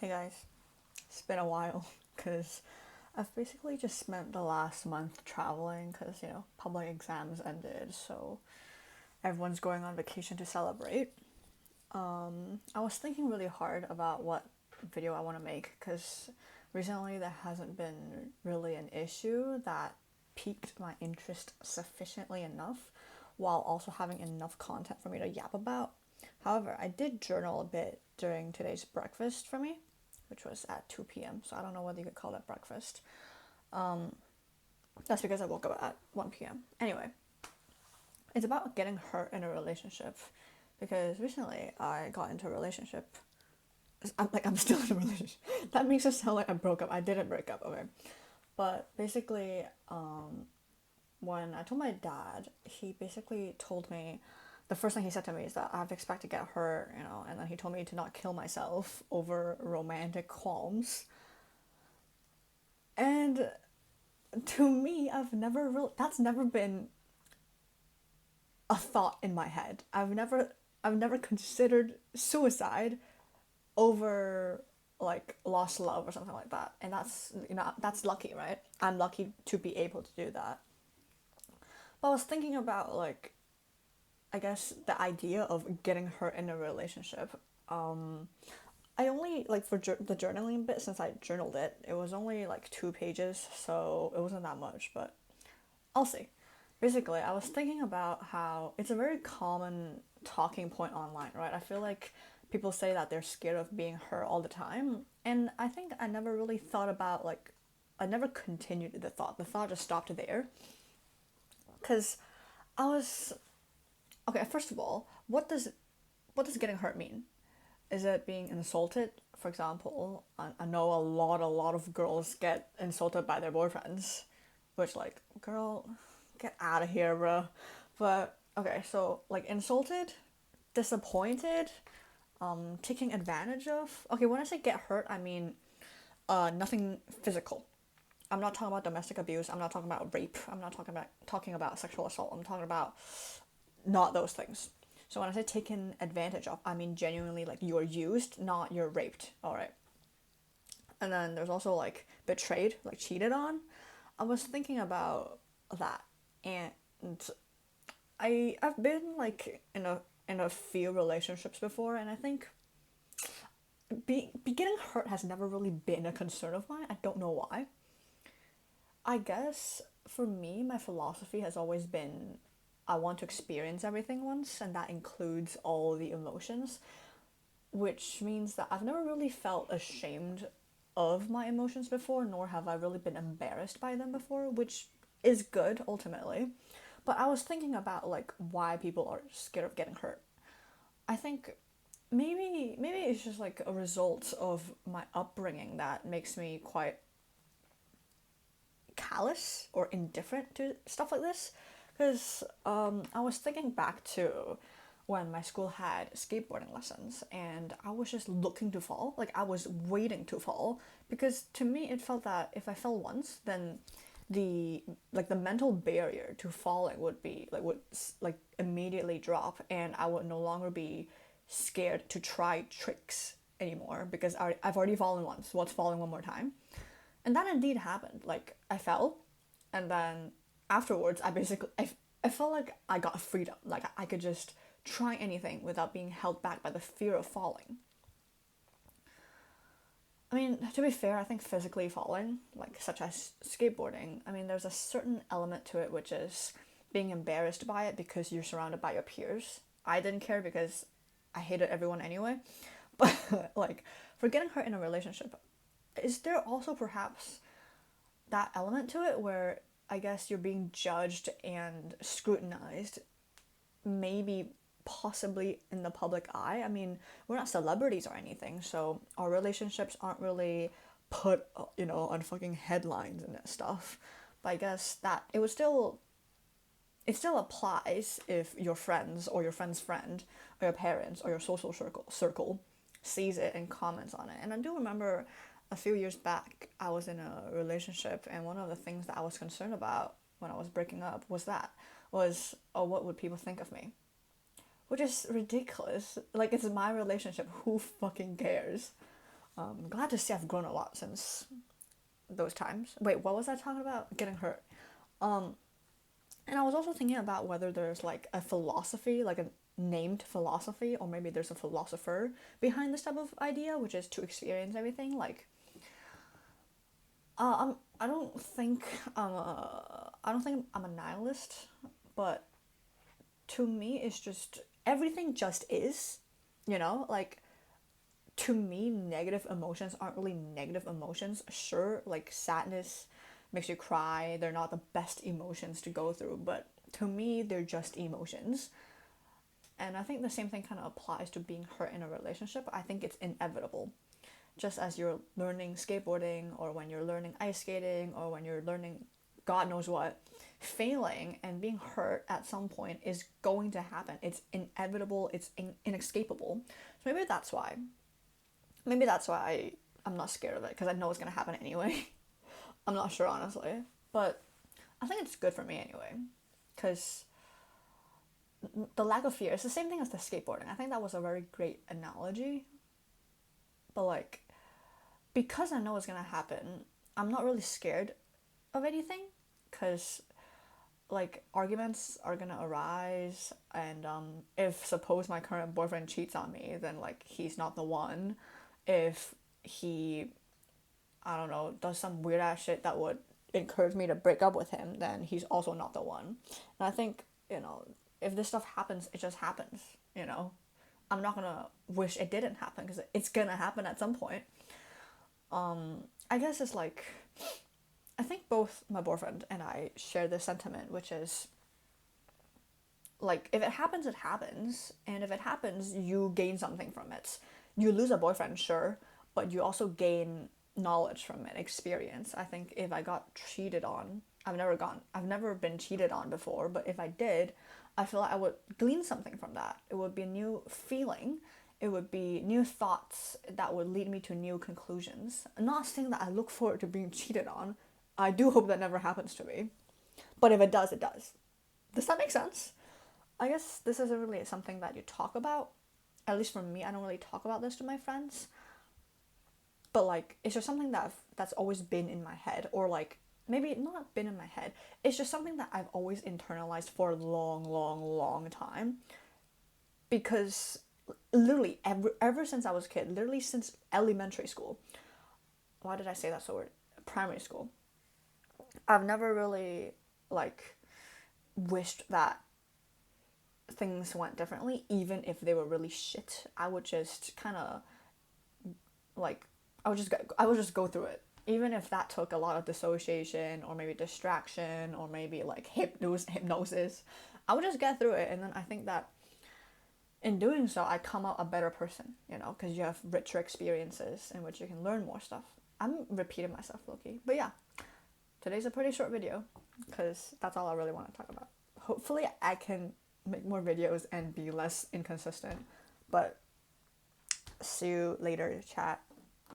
Hey guys, it's been a while because I've basically just spent the last month traveling because, public exams ended, so everyone's going on vacation to celebrate. I was thinking really hard about what video I want to make because recently there hasn't been really an issue that piqued my interest sufficiently enough while also having enough content for me to yap about. However, I did journal a bit during today's breakfast for me, which was at 2 p.m. So I don't know whether you could call that breakfast. That's because I woke up at 1 p.m. Anyway, it's about getting hurt in a relationship because recently I got into a relationship. I'm still in a relationship. That makes it sound like I broke up. I didn't break up, okay. But basically, when I told my dad, he basically told me the first thing he said to me is that I have to expect to get hurt, and then he told me to not kill myself over romantic qualms. And to me, that's never been a thought in my head. I've never considered suicide over like lost love or something like that. And that's lucky, right? I'm lucky to be able to do that. But I was thinking about like I guess the idea of getting hurt in a relationship. Um I only like for the journaling bit, since I journaled it, it was only like 2 pages, so it wasn't that much, but I'll see. Basically, I was thinking about how it's a very common talking point online, right? I feel like people say that they're scared of being hurt all the time, and I think I never really thought about like I never continued the thought. The thought just stopped there because I was okay. First of all, what does getting hurt mean? Is it being insulted? For example, I know a lot of girls get insulted by their boyfriends, which like, girl, get out of here, bro. But okay, so like insulted, disappointed, taking advantage of. Okay, when I say get hurt, I mean nothing physical. I'm not talking about domestic abuse. I'm not talking about rape. I'm not talking about sexual assault. I'm talking about not those things. So when I say taken advantage of, I mean genuinely like you're used, not you're raped. All right. And then there's also like betrayed, like cheated on. I was thinking about that, and I've been like in a few relationships before, and I think be getting hurt has never really been a concern of mine. I don't know why. I guess for me, my philosophy has always been I want to experience everything once, and that includes all the emotions, which means that I've never really felt ashamed of my emotions before, nor have I really been embarrassed by them before, which is good ultimately. But I was thinking about like why people are scared of getting hurt. I think maybe it's just like a result of my upbringing that makes me quite callous or indifferent to stuff like this. Because I was thinking back to when my school had skateboarding lessons, and I was just looking to fall. Like I was waiting to fall because to me it felt that if I fell once, then the mental barrier to falling would immediately drop, and I would no longer be scared to try tricks anymore because I've already fallen once. What's falling one more time? And that indeed happened. Like I fell, and then afterwards I felt like I got freedom. Like I could just try anything without being held back by the fear of falling. I mean, to be fair, I think physically falling, like such as skateboarding, I mean, there's a certain element to it which is being embarrassed by it because you're surrounded by your peers. I didn't care because I hated everyone anyway. But like for getting hurt in a relationship, is there also perhaps that element to it where I guess you're being judged and scrutinized, maybe possibly in the public eye? I mean, we're not celebrities or anything, so our relationships aren't really put, on fucking headlines and that stuff. But I guess that it still applies if your friends or your friend's friend or your parents or your social circle sees it and comments on it. And I do remember a few years back I was in a relationship, and one of the things that I was concerned about when I was breaking up was oh, what would people think of me? Which is ridiculous. Like it's my relationship, who fucking cares? Glad to see I've grown a lot since those times. Wait, what was I talking about? Getting hurt. Um, and I was also thinking about whether there's like a philosophy, like a named philosophy, or maybe there's a philosopher behind this type of idea, which is to experience everything. Like, I don't think I don't think I'm a nihilist, but to me, it's just everything just is, you know, like to me, negative emotions aren't really negative emotions. Sure, like sadness makes you cry, they're not the best emotions to go through, but to me, they're just emotions. And I think the same thing kind of applies to being hurt in a relationship. I think it's inevitable. Just as you're learning skateboarding, or when you're learning ice skating, or when you're learning God knows what, failing and being hurt at some point is going to happen. It's inevitable, it's inescapable. So maybe that's why I'm not scared of it, because I know it's going to happen anyway. I'm not sure, honestly. But I think it's good for me anyway. Because the lack of fear is the same thing as the skateboarding. I think that was a very great analogy. But like, because I know it's going to happen, I'm not really scared of anything. Because like arguments are gonna arise, and if suppose my current boyfriend cheats on me, then like he's not the one. If he, I don't know, does some weird ass shit that would encourage me to break up with him, then he's also not the one. And I think, you know, if this stuff happens, it just happens, you know. I'm not gonna wish it didn't happen, because it's gonna happen at some point. I guess it's like, I think both my boyfriend and I share this sentiment, which is like, if it happens, it happens. And if it happens, you gain something from it. You lose a boyfriend, sure, but you also gain knowledge from it, experience. I think if I got cheated on, I've never been cheated on before, but if I did, I feel like I would glean something from that. It would be a new feeling. It would be new thoughts that would lead me to new conclusions. I'm not saying that I look forward to being cheated on. I do hope that never happens to me. But if it does, it does. Does that make sense? I guess this isn't really something that you talk about. At least for me, I don't really talk about this to my friends. But like, it's just something that's always been in my head, or like maybe not been in my head. It's just something that I've always internalized for a long, long, long time. Because literally ever since I was a kid, literally since elementary school. Why did I say that so weird? Primary school. I've never really like wished that things went differently, even if they were really shit. I would just kind of like I would just go through it, even if that took a lot of dissociation, or maybe distraction, or maybe like hypnosis. I would just get through it, and then I think that in doing so, I come out a better person, you know, because you have richer experiences in which you can learn more stuff. I'm repeating myself, Loki, but yeah, today's a pretty short video because that's all I really want to talk about. Hopefully, I can make more videos and be less inconsistent, but see you later, chat.